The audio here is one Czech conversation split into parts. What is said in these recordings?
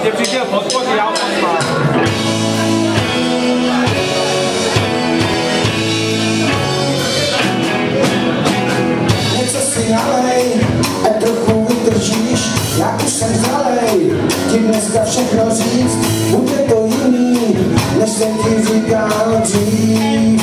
tě přišel podpořit, já poslám. Něco si nalej, ať trochu vydržíš, jak už jsem zalej, ti dneska všechno říct, bude to jiný, než jsem ti říkal dřív.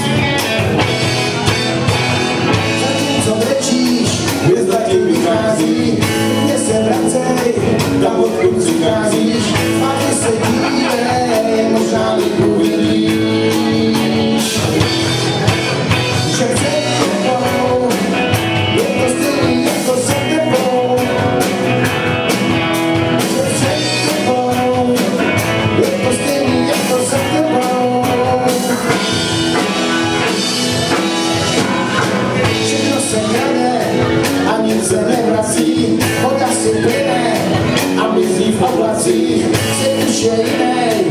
Zatímco brečíš, hvězda ti vychází, mě se vracej, tam odkud přicházíš, a ty se dívej, možná mi uvidíš. Že chce tebou, je to stejný jako se tebou. Že chce tebou, je to stejný jako se tebou. Všechno se jede a nic se nevrací, voda si plyne a mizí v oblacích. Svět už je jinej,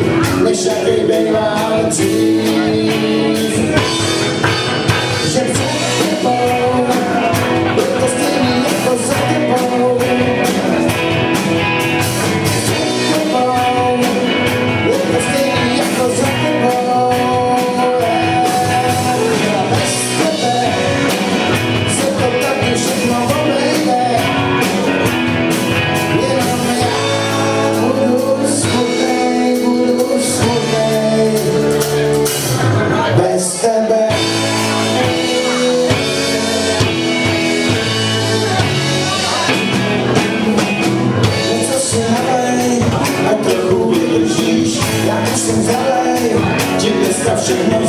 než jaký býval dřív. Že chce tebou, je to stejný jako za tebou. Chce tebou, je to stejný jako za tebou. A bez tebe se to taky všechno obejde. Jenom já budu smutnej, bez tebe. Něco si nalej, ať trochu vydržíš, jak už jsem zalej, ti dneska všechno